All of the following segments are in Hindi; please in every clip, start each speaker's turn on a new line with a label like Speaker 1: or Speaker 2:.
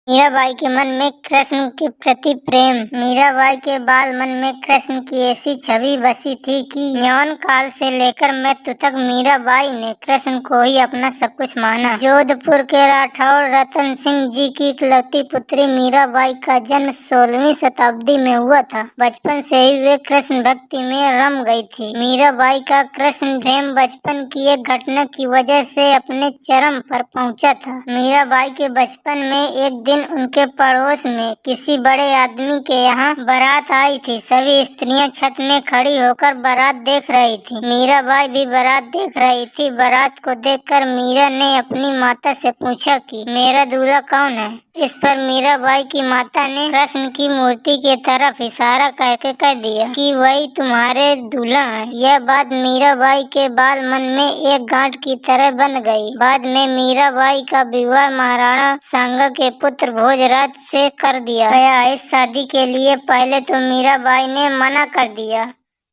Speaker 1: मीराबाई के मन में कृष्ण के प्रति प्रेम। मीराबाई के बाल मन में कृष्ण की ऐसी छवि बसी थी कि यौवन काल से लेकर मृत्यु तक मीराबाई ने कृष्ण को ही अपना सब कुछ माना। जोधपुर के राठौर रतन सिंह जी की इकलौती पुत्री मीराबाई का जन्म 16वीं शताब्दी में हुआ था। बचपन से ही वे कृष्ण भक्ति में रम गई थी। मीराबाई का कृष्ण प्रेम बचपन की एक घटना की वजह से अपने चरम पर पहुंचा था। मीराबाई के बचपन में एक दिन उनके पड़ोस में किसी बड़े आदमी के यहाँ बारात आई थी। सभी स्त्रियां छत में खड़ी होकर बारात देख रही थी। मीराबाई भी बारात देख रही थी। बारात को देखकर मीरा ने अपनी माता से पूछा कि मेरा दूल्हा कौन है। इस पर मीराबाई की माता ने कृष्ण की मूर्ति की तरफ इशारा करके कह दिया कि वही तुम्हारे दूल्हा है। यह बात मीराबाई के बाल मन में एक गांठ की तरह बंध गई। बाद में मीराबाई का विवाह महाराणा सांगा के पुत्र भोजराज से कर दिया गया। इस शादी के लिए पहले तो मीराबाई ने मना कर दिया,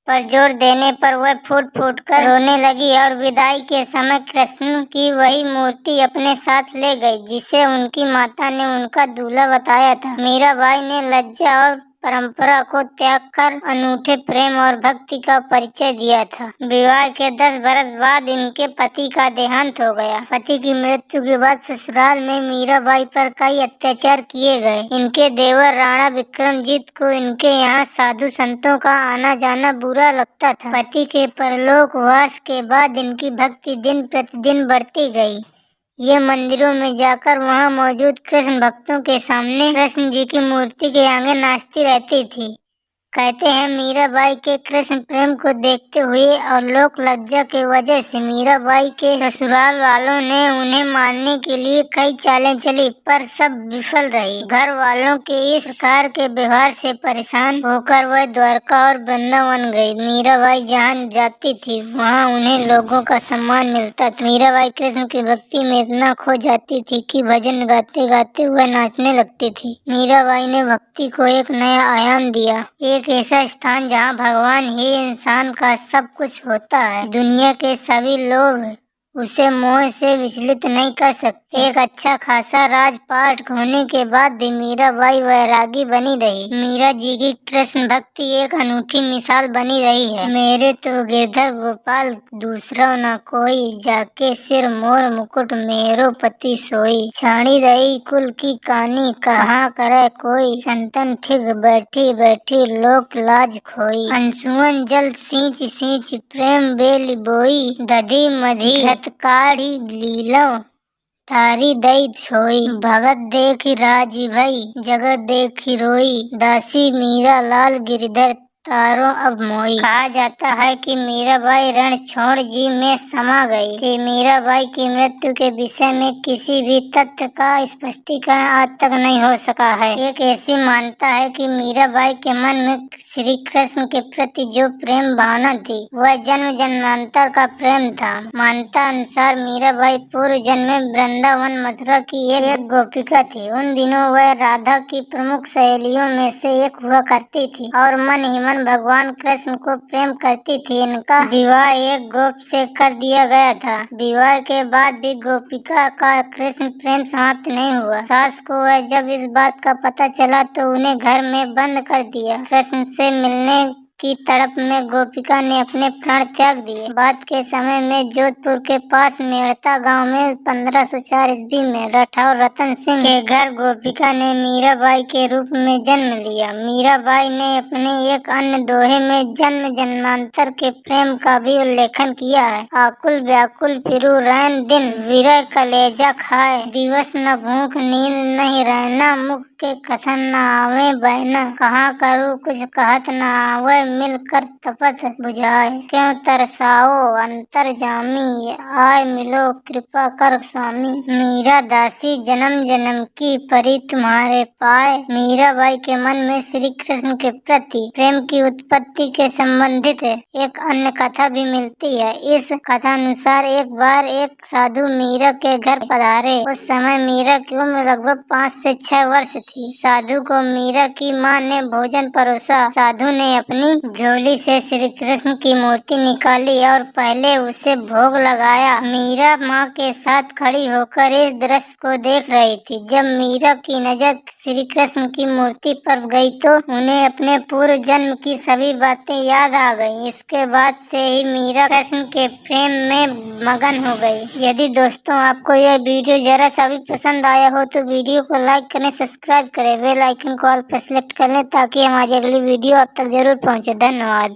Speaker 1: पर जोर देने पर वह फूट फूट कर रोने लगी और विदाई के समय कृष्ण की वही मूर्ति अपने साथ ले गई, जिसे उनकी माता ने उनका दूल्हा बताया था। मीराबाई ने लज्जा और परंपरा को त्याग कर अनूठे प्रेम और भक्ति का परिचय दिया था। विवाह के 10 बरस बाद इनके पति का देहांत हो गया। पति की मृत्यु के बाद ससुराल में मीराबाई पर कई अत्याचार किए गए। इनके देवर राणा विक्रमजीत को इनके यहाँ साधु संतों का आना जाना बुरा लगता था। पति के परलोकवास के बाद इनकी भक्ति दिन प्रतिदिन बढ़ती गई। ये मंदिरों में जाकर वहां मौजूद कृष्ण भक्तों के सामने कृष्ण जी की मूर्ति के आगे नाचती रहती थी। कहते हैं मीराबाई के कृष्ण प्रेम को देखते हुए और लोक लज्जा के वजह से मीराबाई के ससुराल वालों ने उन्हें मारने के लिए कई चालें चली, पर सब विफल रही। घर वालों के इस प्रकार के व्यवहार से परेशान होकर वह द्वारका और वृंदावन गई। मीराबाई जहाँ जाती थी वहाँ उन्हें लोगों का सम्मान मिलता था। मीराबाई कृष्ण की भक्ति में इतना खो जाती थी कि भजन गाते गाते वह नाचने लगती थी। मीराबाई ने भक्ति को एक नया आयाम दिया, एक ऐसा स्थान जहाँ भगवान ही इंसान का सब कुछ होता है। दुनिया के सभी लोग उसे मोह से विचलित नहीं कर सकते। एक अच्छा खासा राजपाट होने के बाद भी मीराबाई वैरागी बनी रही। मीरा जी की कृष्ण भक्ति एक अनूठी मिसाल बनी रही है। मेरे तो गिरधर गोपाल दूसरा न कोई, जाके सिर मोर मुकुट मेरो पति सोई। छाणी रही कुल की कहानी कहाँ करे कोई, संतन ठिग बैठी बैठी लोक लाज खोई। अंशुअन जल सींच सींच प्रेम बेल बोई, दधी मधी काढ़ी लीलो तारी दई छोई। भगत देखी राजी भई जगत देखी रोई, दासी मीरा लाल गिरधर तारों अब मोई। कहा जाता है कि मीराबाई रणछोड़ जी में समा गई थी। मीराबाई की मृत्यु के विषय में किसी भी तथ्य का स्पष्टीकरण आज तक नहीं हो सका है। एक ऐसी मान्यता है कि मीराबाई के मन में श्री कृष्ण के प्रति जो प्रेम भावना थी वह जन्म जन्मांतर का प्रेम था। मान्यता अनुसार मीराबाई पूर्व जन्म में वृंदावन मथुरा की एक गोपिका थी। उन दिनों वह राधा की प्रमुख सहेलियों में से एक हुआ करती थी और मन ही मन भगवान कृष्ण को प्रेम करती थी। इनका विवाह एक गोप से कर दिया गया था। विवाह के बाद भी गोपिका का कृष्ण प्रेम समाप्त नहीं हुआ। सास को वह जब इस बात का पता चला तो उन्हें घर में बंद कर दिया। कृष्ण से मिलने की तड़प में गोपिका ने अपने प्राण त्याग दिए। बाद के समय में जोधपुर के पास मेड़ता गांव में 1504 ईस्वी में राठौर रतन सिंह के घर गोपिका ने मीराबाई के रूप में जन्म लिया। मीराबाई ने अपने एक अन्य दोहे में जन्म जन्मांतर के प्रेम का भी उल्लेखन किया है। आकुल व्याकुल फिरू रैन दिन, विरह कलेजा खाए, दिवस न भूख नींद नहीं रहना, मुख के कथन न आवे बहना, कहाँ करूँ कुछ कहत न आवे, मिलकर तपत बुझाए, क्यों तरसाओ अंतर जामी, आय मिलो कृपा कर स्वामी। मीरा दासी जन्म जन्म की परी तुम्हारे पाए। मीराबाई के मन में श्री कृष्ण के प्रति प्रेम की उत्पत्ति के संबंधित एक अन्य कथा भी मिलती है। इस कथा अनुसार एक बार एक साधु मीरा के घर पधारे। उस समय मीरा की उम्र लगभग 5 से 6 वर्ष थी। साधु को मीरा की माँ ने भोजन परोसा। साधु ने अपनी झोली से श्री कृष्ण की मूर्ति निकाली और पहले उसे भोग लगाया। मीरा माँ के साथ खड़ी होकर इस दृश्य को देख रही थी। जब मीरा की नजर श्री कृष्ण की मूर्ति पर गई तो उन्हें अपने पूर्व जन्म की सभी बातें याद आ गईं। इसके बाद से ही मीरा कृष्ण के प्रेम में मगन हो गई। यदि दोस्तों आपको यह वीडियो जरा सा भी पसंद आया हो तो वीडियो को लाइक करें, सब्सक्राइब करें, बेल आइकन को ऑल पर सेलेक्ट कर लें ताकि हमारी अगली वीडियो आप तक जरूर पहुंचे। धन्यवाद।